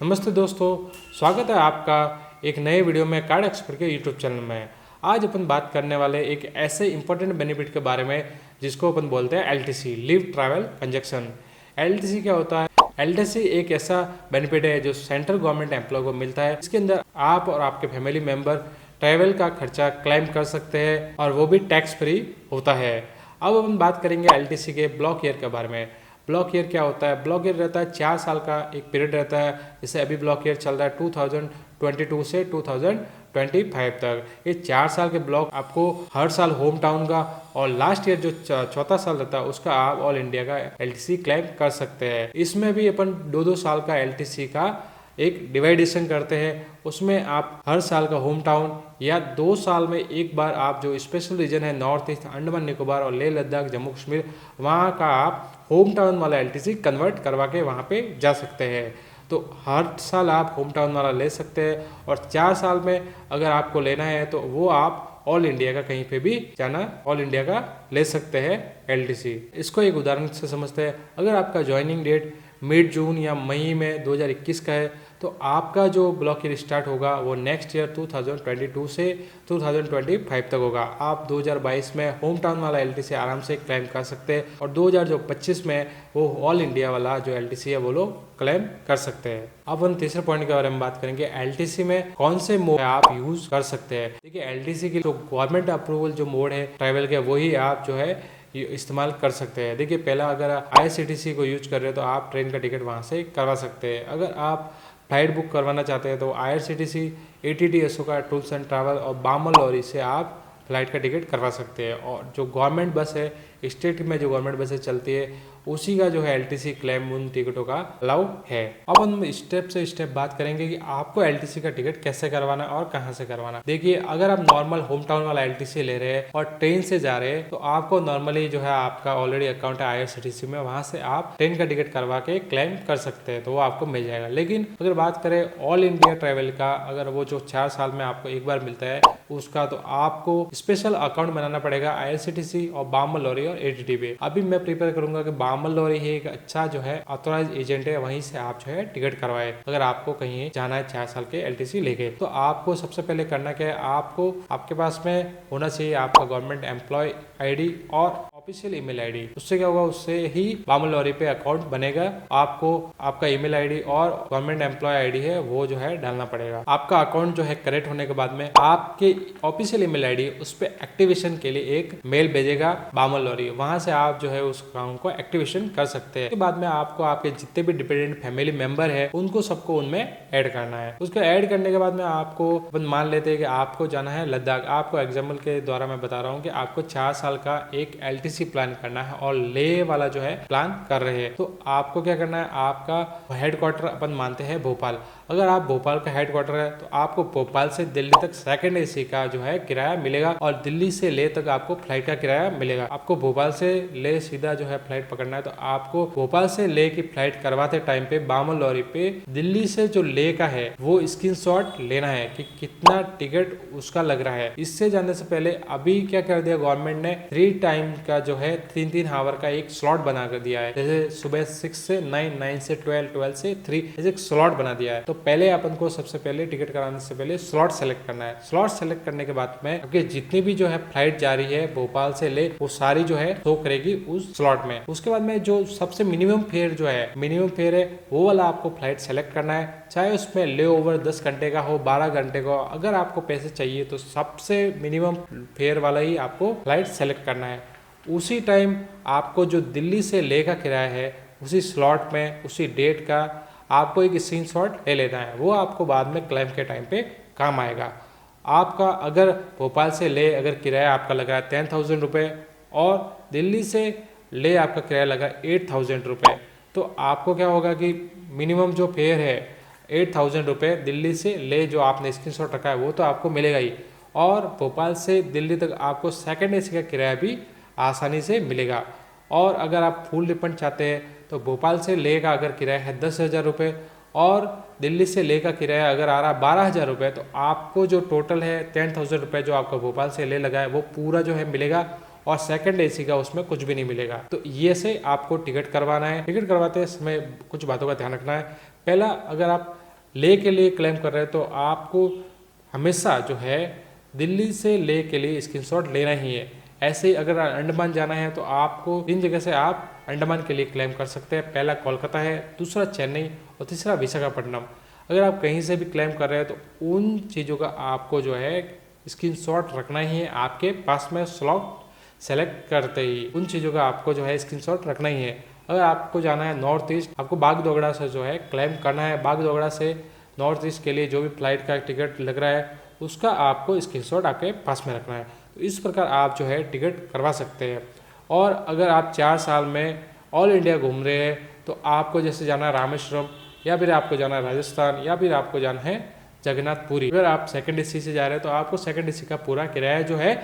नमस्ते दोस्तों, स्वागत है आपका एक नए वीडियो में कार्ड एक्सपर्ट के यूट्यूब चैनल में। आज अपन बात करने वाले एक ऐसे इंपॉर्टेंट बेनिफिट के बारे में जिसको अपन बोलते हैं LTC, leave travel conjunction. LTC क्या होता है? एलटीसी एक ऐसा बेनिफिट है जो सेंट्रल गवर्नमेंट एम्प्लॉय को मिलता है। इसके अंदर आप और आपके फैमिली मेंबर ट्रैवल का खर्चा क्लेम कर सकते हैं और वो भी टैक्स फ्री होता है। अब अपन बात करेंगे एलटीसी के ब्लॉक ईयर के बारे में। ब्लॉक ईयर क्या होता है? ब्लॉक ईयर रहता है 4 साल का एक पीरियड रहता है। जैसे अभी ब्लॉक ईयर चल रहा है 2022 से 2025 तक। ये 4 साल के ब्लॉक आपको हर साल होम टाउन का और लास्ट ईयर जो चौथा साल रहता है उसका आप ऑल इंडिया का एलटीसी क्लेम कर सकते हैं। इसमें भी अपन 2-2 साल का एलटीसी का एक डिवाइडेशन करते हैं। उसमें आप हर साल का होम टाउन या 2 साल में एक बार आप जो स्पेशल रीजन है नॉर्थ ईस्ट, अंडमान निकोबार और लेह लद्दाख, जम्मू कश्मीर, वहाँ का आप होम टाउन वाला एलटीसी कन्वर्ट करवा के वहाँ पे जा सकते हैं। तो हर साल आप होम टाउन वाला ले सकते हैं और 4 साल में अगर आपको लेना है तो वो आप ऑल इंडिया का कहीं पे भी जाना ऑल इंडिया का ले सकते हैं एलटीसी। इसको एक उदाहरण से समझते हैं। अगर आपका ज्वाइनिंग डेट मिड जून या मई में 2021 का है तो आपका जो ब्लॉक ईयर स्टार्ट होगा वो नेक्स्ट ईयर 2022 से 2025 तक होगा। आप 2022 में होम टाउन वाला एलटीसी आराम से क्लेम कर सकते हैं और 2025 में वो ऑल इंडिया वाला जो एलटीसी है वो लोग क्लेम कर सकते हैं। अब हम तीसरे पॉइंट के बारे में बात करेंगे। एलटीसी में कौन से मोड आप यूज कर सकते हैं। देखिए, एलटीसी की जो गवर्नमेंट अप्रूवल जो मोड है ट्रैवल के, वही आप जो है इस्तेमाल कर सकते हैं। देखिए, पहला अगर आईआरसीटीसी को यूज कर रहे हो तो आप ट्रेन का टिकट वहाँ से करवा सकते हैं। अगर आप फ्लाइट बुक करवाना चाहते हैं तो IRCTC, ATT Ashoka tours and travel और बामल लॉरी से आप फ्लाइट का टिकट करवा सकते हैं। और जो गवर्नमेंट बस है, स्टेट में जो गवर्नमेंट बसें चलती है उसी का जो है एलटीसी क्लेम उन टिकटों का अलाउ है। अब हम स्टेप से स्टेप बात करेंगे कि आपको एलटीसी का टिकट कैसे करवाना और कहां से करवाना। देखिए, अगर आप नॉर्मल होम टाउन वाला एलटीसी ले रहे हैं और ट्रेन से जा रहे हैं तो आपको नॉर्मली जो है आपका ऑलरेडी अकाउंट है आईआरसीटीसी में, वहां से आप ट्रेन का टिकट करवा के क्लेम कर सकते हैं तो वो आपको मिल जाएगा। लेकिन अगर बात करें ऑल इंडिया ट्रेवल का, अगर वो जो 4 साल में आपको एक बार मिलता है उसका, तो आपको स्पेशल अकाउंट बनाना पड़ेगा आईआरसीटीसी और बामल लॉरी और एटीटी पे। अभी मैं प्रिपेयर करूंगा कि बामल लॉरी ही एक अच्छा जो है ऑथोराइज एजेंट है, वहीं से आप जो है टिकट करवाए। अगर आपको कहीं जाना है 4 साल के एलटीसी लेके, तो आपको सबसे पहले करना क्या है, आपको आपके पास में होना चाहिए आपका गवर्नमेंट एम्प्लॉय आईडी और ऑफिशियल ईमेल आईडी। उससे क्या होगा, उससे ही बामल लॉरी पे अकाउंट बनेगा। आपको आपका ईमेल आईडी और गवर्नमेंट एम्प्लॉय आईडी है वो जो है डालना पड़ेगा। आपका अकाउंट जो है करेक्ट होने के बाद में आपके ऑफिशियल ईमेल आईडी उस पे एक्टिवेशन के लिए एक मेल भेजेगा बामल लॉरी, वहां से आप जो है उस अकाउंट को एक्टिवेशन कर सकते हैं। उसके बाद में आपको आपके जितने भी डिपेंडेंट फैमिली मेंबर है उनको सबको उनमें ऐड करना है। उसको ऐड करने के बाद में आपको अपन मान लेते हैं कि आपको जाना है लद्दाख। आपको एग्जाम्पल के द्वारा मैं बता रहा हूँ कि आपको 4 साल का एक एलटीसी प्लान करना है और लेह वाला जो है प्लान कर रहे हैं। तो आपको क्या करना है, आपका हेडक्वार्टर अपन मानते हैं भोपाल। अगर आप भोपाल का हेडक्वार्टर है तो आपको भोपाल से दिल्ली तक सेकंड एसी का जो है किराया मिलेगा और दिल्ली से लेह तक आपको फ्लाइट का किराया मिलेगा। आपको भोपाल से लेह सीधा जो है फ्लाइट पकड़ना है तो आपको भोपाल से लेह की फ्लाइट करवाते टाइम पे बामल लॉरी पे दिल्ली से जो लेह का है वो स्क्रीनशॉट लेना है कि कितना टिकट उसका लग रहा है। इससे जाने से पहले अभी क्या कर दिया गवर्नमेंट ने, 3 टाइम का जो है 3-3 आवर का एक स्लॉट बना कर दिया है। जैसे सुबह 6 से 9, 9 से 12, 12 से 3, ऐसे एक स्लॉट बना दिया है। तो पहले अपन को सबसे पहले टिकट कराने से पहले स्लॉट सेलेक्ट करना है। स्लॉट सेलेक्ट करने के बाद में आपके जितनी भी जो है फ्लाइट जा रही है भोपाल से ले, वो सारी जो है शो करेगी उस स्लॉट में। उसके बाद में जो सबसे मिनिमम फेयर जो है, मिनिमम फेयर है वो वाला आपको फ्लाइट सेलेक्ट करना है। चाहे उसमें ले ओवर 10 घंटे का हो, 12 घंटे का हो, अगर आपको पैसे चाहिए तो सबसे मिनिमम फेयर वाला ही आपको फ्लाइट सेलेक्ट करना है। उसी टाइम आपको जो दिल्ली से लेह का किराया है उसी स्लॉट में उसी डेट का आपको एक स्क्रीनशॉट ले लेना है। वो आपको बाद में क्लेम के टाइम पे काम आएगा। आपका अगर भोपाल से लेह अगर किराया आपका लगा है 10,000 रुपये और दिल्ली से लेह आपका किराया लगा 8,000 रुपये, तो आपको क्या होगा कि मिनिमम जो फेयर है 8,000 रुपये दिल्ली से लेह जो आपने स्क्रीनशॉट रखा है वो तो आपको मिलेगा ही, और भोपाल से दिल्ली तक आपको सेकंड एसी का किराया भी आसानी से मिलेगा। और अगर आप फुल रिफंड चाहते हैं तो भोपाल से लेह का अगर किराया है 10,000 रुपये और दिल्ली से लेह का किराया अगर आ रहा है 12,000 रुपये, तो आपको जो टोटल है 10,000 रुपये जो आपका भोपाल से लेह लगा है वो पूरा जो है मिलेगा और सेकंड एसी का उसमें कुछ भी नहीं मिलेगा। तो ये से आपको टिकट करवाना है। टिकट करवाते समय कुछ बातों का ध्यान रखना है। पहला, अगर आप ले के लिए क्लेम कर रहे हैं तो आपको हमेशा जो है दिल्ली से ले के लिए स्क्रीनशॉट लेना ही है। ऐसे ही अगर अंडमान जाना है तो आपको 3 जगह से आप अंडमान के लिए क्लेम कर सकते हैं। पहला कोलकाता है, दूसरा चेन्नई और तीसरा विशाखापट्टनम। अगर आप कहीं से भी क्लेम कर रहे हैं तो उन चीज़ों का आपको जो है स्क्रीनशॉट रखना ही है आपके पास में। स्लॉट सेलेक्ट करते ही उन चीज़ों का आपको जो है स्क्रीनशॉट रखना ही है। अगर आपको जाना है नॉर्थ ईस्ट, आपको बागडोगरा से जो है क्लेम करना है। बागडोगरा से नॉर्थ ईस्ट के लिए जो भी फ्लाइट का टिकट लग रहा है उसका आपको स्क्रीनशॉट आपके पास में रखना है। तो इस प्रकार आप जो है टिकट करवा सकते हैं। और अगर आप 4 साल में ऑल इंडिया घूम रहे हैं तो आपको जैसे जाना है रामेश्वरम, या फिर आपको जाना है राजस्थान, या फिर आपको जाना है जगन्नाथपुरी। अगर आप सेकंड एसी से जा रहे हैं तो आपको सेकंड एसी का पूरा किराया जो है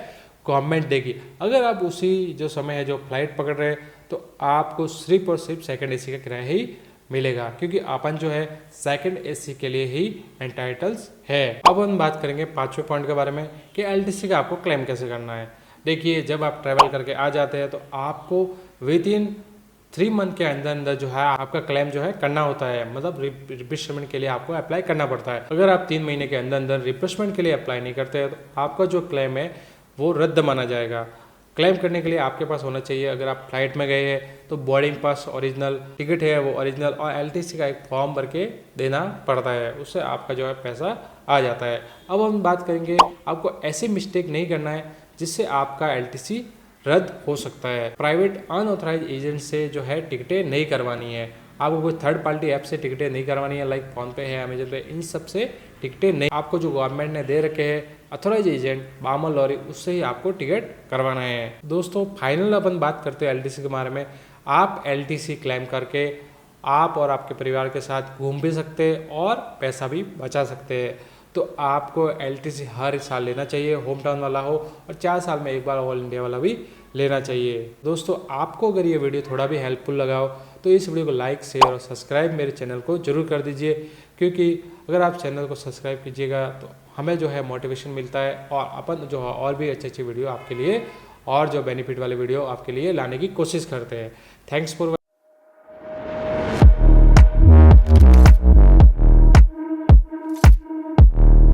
गवर्नमेंट देगी। अगर आप उसी जो समय है जो फ्लाइट पकड़ रहे हैं तो आपको सिर्फ और सिर्फ सेकंड एसी का किराया ही मिलेगा, क्योंकि अपन जो है सेकंड एसी के लिए ही एंटाइटल्स है। अब हम बात करेंगे 5वें पॉइंट के बारे में कि एलटीसी का आपको क्लेम कैसे करना है। देखिए, जब आप ट्रैवल करके आ जाते हैं तो आपको विद इन 3 मंथ के अंदर अंदर जो है आपका क्लेम जो है करना होता है। मतलब रिप्लेसमेंट के लिए आपको अप्लाई करना पड़ता है। अगर आप 3 महीने के अंदर अंदर रिप्लेसमेंट के लिए अप्लाई नहीं करते हैं तो आपका जो क्लेम है वो रद्द माना जाएगा। क्लेम करने के लिए आपके पास होना चाहिए, अगर आप फ्लाइट में गए हैं तो बोर्डिंग पास ओरिजिनल, टिकट है वो ओरिजिनल, और एलटीसी का एक फॉर्म भर के देना पड़ता है। उससे आपका जो है पैसा आ जाता है। अब हम बात करेंगे, आपको ऐसी मिस्टेक नहीं करना है जिससे आपका एलटीसी रद्द हो सकता है। प्राइवेट अनऑथराइज एजेंट से जो है टिकटें नहीं करवानी है। आपको कोई थर्ड पार्टी ऐप से टिकटें नहीं करवानी है, लाइक फोनपे है, अमेजन पे, इन सब से टिकटें नहीं। आपको जो गवर्नमेंट ने दे रखे हैं अथोराइज एजेंट बामल लॉरी, उससे ही आपको टिकट करवाना है। दोस्तों, फाइनल अपन बात करते हैं एलटीसी के बारे में। आप एलटीसी क्लेम करके आप और आपके परिवार के साथ घूम भी सकते हैं और पैसा भी बचा सकते हैं। तो आपको एलटीसी हर साल लेना चाहिए, होम टाउन वाला हो, और 4 साल में एक बार ऑल इंडिया वाला भी लेना चाहिए। दोस्तों, आपको अगर ये वीडियो थोड़ा भी हेल्पफुल लगा हो तो इस वीडियो को लाइक, शेयर और सब्सक्राइब मेरे चैनल को जरूर कर दीजिए, क्योंकि अगर आप चैनल को सब्सक्राइब कीजिएगा तो हमें जो है मोटिवेशन मिलता है और अपन जो है और भी अच्छी अच्छी वीडियो आपके लिए और जो बेनिफिट वाले वीडियो आपके लिए लाने की कोशिश करते हैं। Thanks for